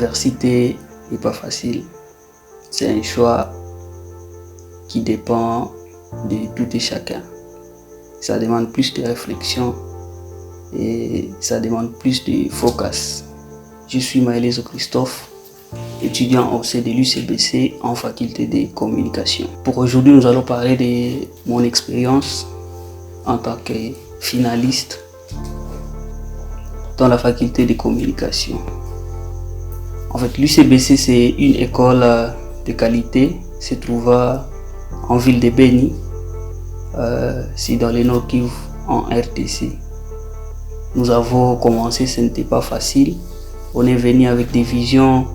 l'université n'est pas facile. C'est un choix qui dépend de tout et chacun. Ça demande plus de réflexion et ça demande plus de focus. Je suis Maëlys Christophe, étudiant au sein de l'UCBC en faculté de communication. Pour aujourd'hui, nous allons parler de mon expérience en tant que finaliste dans la faculté de communication. En fait, l'UCBC, c'est une école de qualité, se trouve en ville de Beni, c'est dans le Nord Kivu, en RDC. Nous avons commencé, ce n'était pas facile. On est venu avec des visions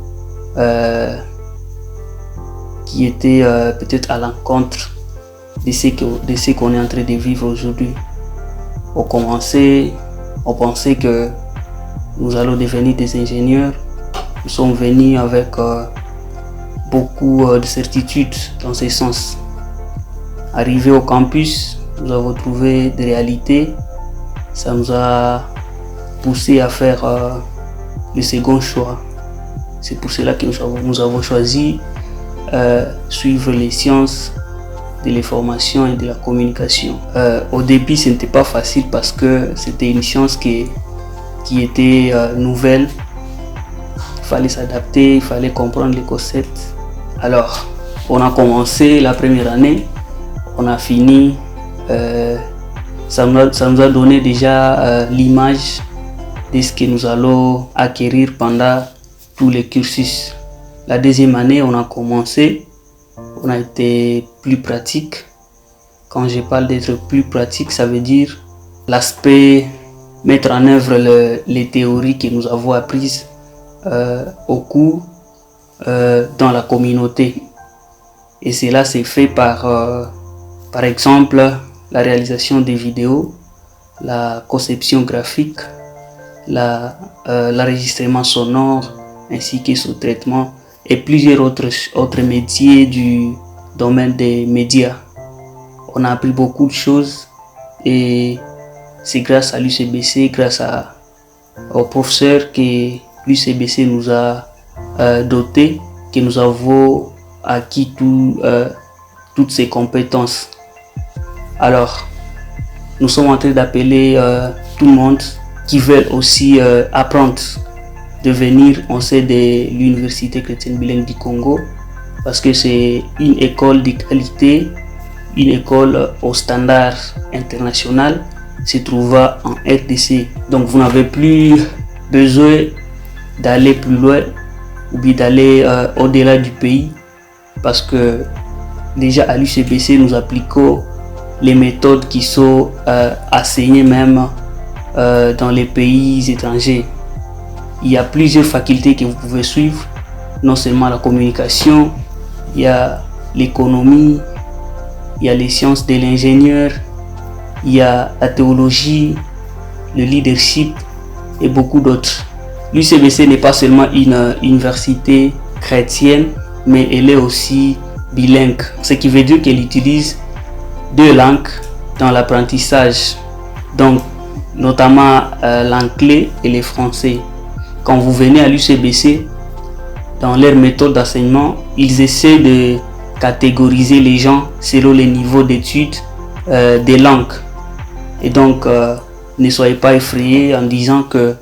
qui étaient peut-être à l'encontre de ce qu'on est en train de vivre aujourd'hui. On pensait que nous allons devenir des ingénieurs. Nous sommes venus avec beaucoup de certitudes dans ce sens. Arrivé au campus, nous avons trouvé des réalités. Ça nous a poussé à faire le second choix. C'est pour cela que nous avons choisi suivre les sciences de l'information et de la communication. Au début, ce n'était pas facile parce que c'était une science qui était nouvelle. Il fallait s'adapter, il fallait comprendre les concepts. Alors, on a commencé la première année, on a fini. Ça nous a donné déjà l'image de ce que nous allons acquérir pendant tout le cursus. La deuxième année, on a commencé, on a été plus pratique. Quand je parle d'être plus pratique, ça veut dire l'aspect mettre en œuvre les théories que nous avons apprises au cours dans la communauté. Et cela s'est fait par exemple la réalisation des vidéos, la conception graphique, l'enregistrement sonore ainsi que son traitement et plusieurs autres métiers du domaine des médias. On a appris beaucoup de choses et c'est grâce à l'UCBC, grâce aux professeurs que l'UCBC nous a dotés, que nous avons acquis toutes ces compétences. Alors, nous sommes en train d'appeler tout le monde qui veut aussi apprendre de venir au sein de l'Université chrétienne bilingue du Congo parce que c'est une école de qualité, une école au standard international, se trouvant en RDC. Donc vous n'avez plus besoin d'aller plus loin ou bien d'aller au-delà du pays parce que déjà à l'UCBC nous appliquons les méthodes qui sont enseignées même dans les pays étrangers. Il y a plusieurs facultés que vous pouvez suivre, non seulement la communication, il y a l'économie, il y a les sciences de l'ingénieur, il y a la théologie, le leadership et beaucoup d'autres. L'UCBC n'est pas seulement une université chrétienne, mais elle est aussi bilingue, ce qui veut dire qu'elle utilise deux langues dans l'apprentissage, donc notamment l'anglais et le français. Quand vous venez à l'UCBC, dans leur méthode d'enseignement, ils essaient de catégoriser les gens selon les niveaux d'études des langues. Et donc, ne soyez pas effrayés en disant que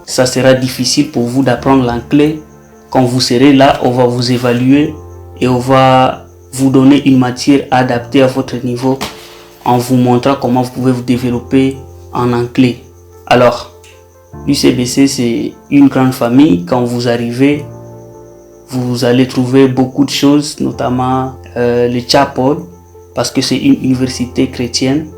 ça sera difficile pour vous d'apprendre l'anglais. Quand vous serez là, on va vous évaluer et on va vous donner une matière adaptée à votre niveau en vous montrant comment vous pouvez vous développer en anglais. Alors, l'UCBC, c'est une grande famille. Quand vous arrivez, vous allez trouver beaucoup de choses, notamment le chapel, parce que c'est une université chrétienne.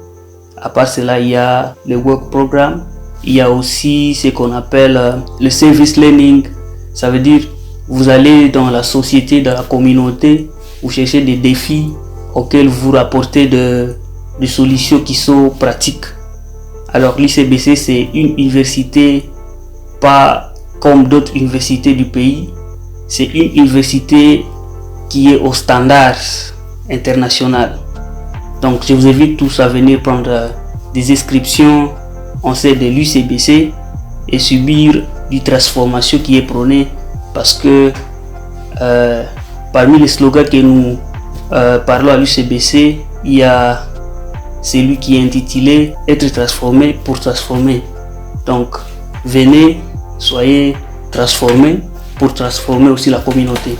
À part cela, il y a le work program. Il y a aussi ce qu'on appelle le service learning. Ça veut dire vous allez dans la société, dans la communauté, vous cherchez des défis auxquels vous rapportez des solutions qui sont pratiques. Alors l'UCBC, c'est une université pas comme d'autres universités du pays. C'est une université qui est au standard international. Donc je vous invite tous à venir prendre des inscriptions en sein de l'UCBC et subir une transformation qui est prônée parce que parmi les slogans que nous parlons à l'UCBC, il y a celui qui est intitulé « Être transformé pour transformer ». Donc, venez, soyez transformés pour transformer aussi la communauté.